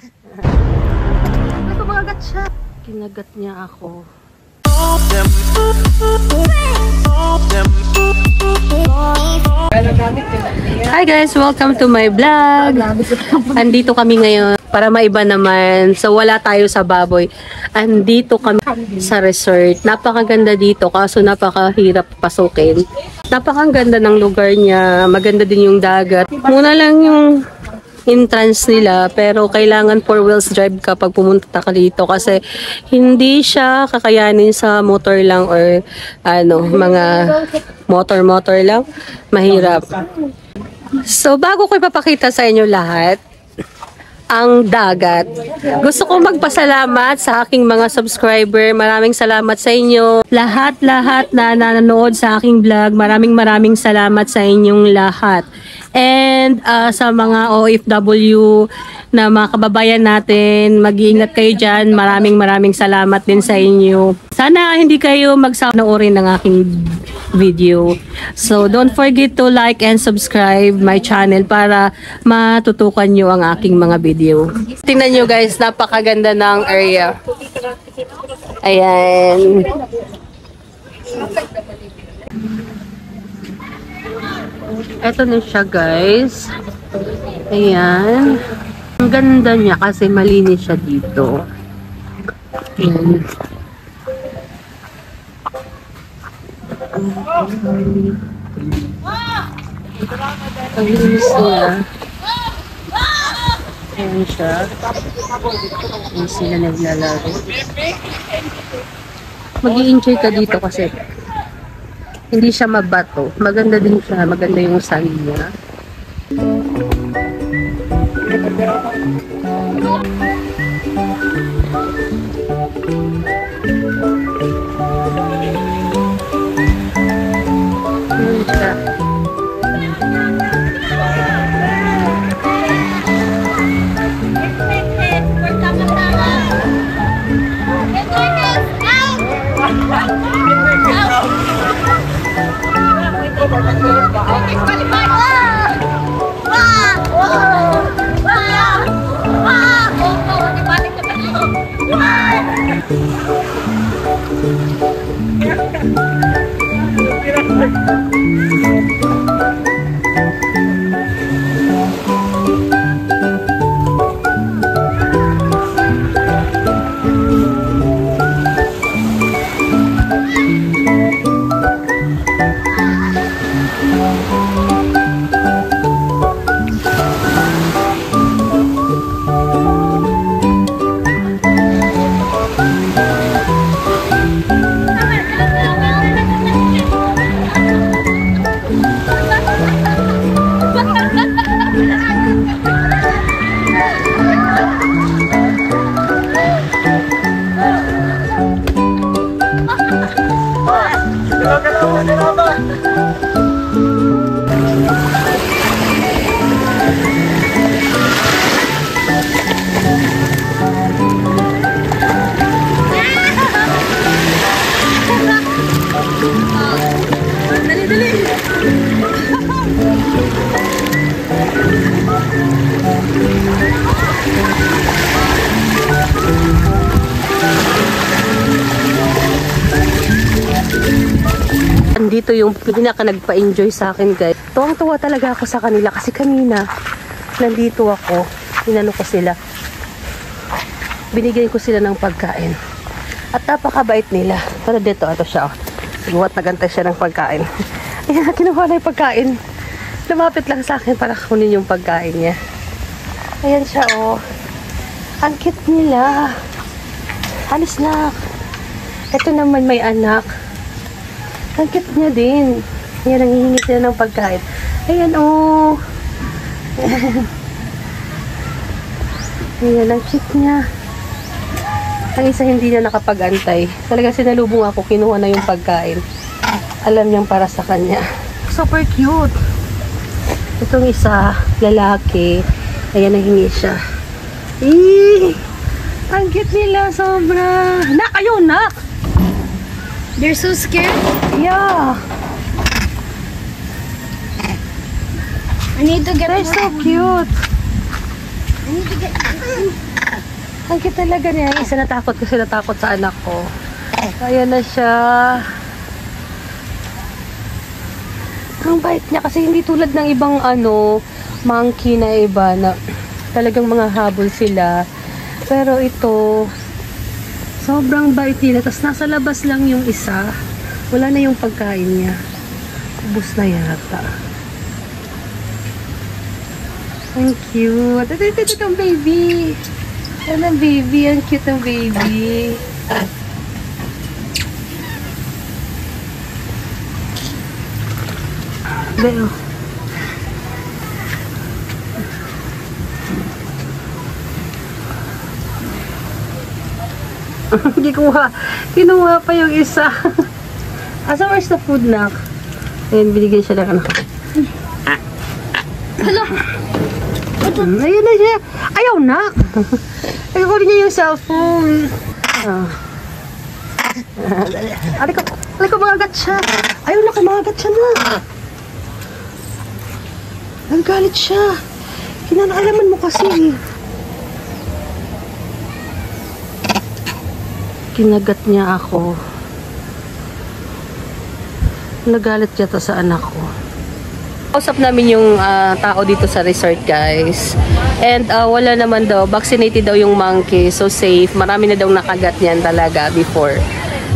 Ay, kumakagat siya. Kinagat niya ako. Hi guys, welcome to my vlog. Andito kami ngayon para maiba naman. So wala tayo sa baboy. Andito kami sa resort. Napakaganda dito kaso napakahirap pasukin. Napakaganda ng lugar niya. Maganda din yung dagat. Muna lang yung entrance nila pero kailangan 4 wheels drive kapag pumunta ka dito kasi hindi siya kakayanin sa motor lang or ano, mga motor lang. Mahirap. So bago ko ipapakita sa inyo lahat ang dagat, gusto ko magpasalamat sa aking mga subscriber. Maraming salamat sa inyo. Lahat na nanonood sa aking vlog. Maraming salamat sa inyong lahat. And sa mga OFW na mga kababayan natin, mag-iingat kayo dyan. Maraming salamat din sa inyo. Sana hindi kayo magsanoorin ng aking video. So don't forget to like and subscribe my channel para matutukan nyo ang aking mga video. Tingnan nyo guys, napakaganda ng area. Ayan. Ito na siya guys. Ayan. Ang ganda niya kasi malinis siya dito. Ayan. Ang linis niya. Ayan siya. Ayan sila naglalaro. Mag-i-enjoy ka dito kasi hindi siya mabato. Maganda din siya. Maganda yung sun niya. Dito yung pinaka nagpa-enjoy sa akin guys. Tuwang-tuwa talaga ako sa kanila kasi kanina nandito ako, inano ko sila, binigyan ko sila ng pagkain at napakabait nila. Pero dito, ito siya, guwat nagantay siya ng pagkain. Ayan, kinuha na yung pagkain, lumapit lang sa akin para kunin yung pagkain niya. Ayan siya, oh, ang cute nila. Alis na. Ito naman may anak. Ang cute niya din. Yan, nangihingi sila ng pagkain. Ayan, oh. Ayan, ang cute niya. Ang isa hindi na nakapag-antay. Talaga sinalubong ako, kinuha na yung pagkain. Alam niyang para sa kanya. Super cute. Itong isa, lalaki. Ayan, nangihingi siya. Ang cute nila, sobra. Nak, ayun, nak! They're so scared. Yeah. I need to get They're so cute. I need to get Ang cute talaga niya. Isa natakot kasi natakot sa anak ko. Ayan na siya. Ang bait niya kasi hindi tulad ng ibang monkey na iba na talagang mga habol sila. Pero ito, sobrang bait nila. Tapos nasa labas lang yung isa. Wala na yung pagkain niya. Ubus na yata. Ang cute. Ito ang baby. Ano ang baby? Ang cute ang baby. Beo. Hindi kuha. Kinuha pa yung isa. Asa, where's the food, nak? Ayun, binigay siya ng anak. Hello. Ayun na siya. Ayaw, nak. Ayaw ko niya yung cellphone. Aliko, magagat siya. Ayaw na, magagat siya na. Nagalit siya. Kinanaalaman mo kasi. Kinagat niya ako. Nagalit yata sa anak ko. Kausap namin yung tao dito sa resort, guys. And wala naman daw. Vaccinated daw yung monkey. So safe. Marami na daw nakagat niyan talaga before.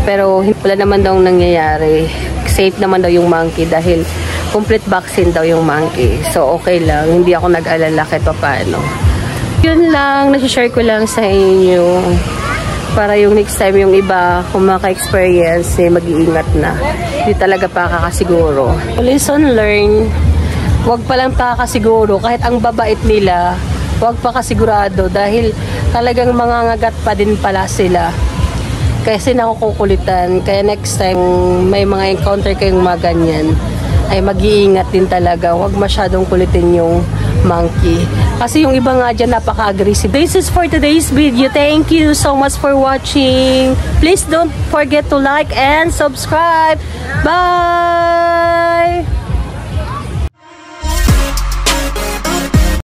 Pero wala naman daw nangyayari. Safe naman daw yung monkey dahil complete vaccine daw yung monkey. So okay lang. Hindi ako nag-alala kahit paano. Yun lang. Nasi-share ko lang sa inyo. Para yung next time yung iba, kung maka-experience, mag-iingat na. Hindi talaga pakakasiguro. Lesson learned, huwag palang pakakasiguro. Kahit ang babait nila, huwag pa kasigurado. Dahil talagang mangangagat pa din pala sila. Kasi nakukulitan. Kaya next time, may mga encounter kayong mga ganyan, ay mag-iingat din talaga. Huwag masyadong kulitin yung monkey. Kasi yung iba nga dyan napaka-aggressive. This is for today's video. Thank you so much for watching. Please don't forget to like and subscribe. Bye!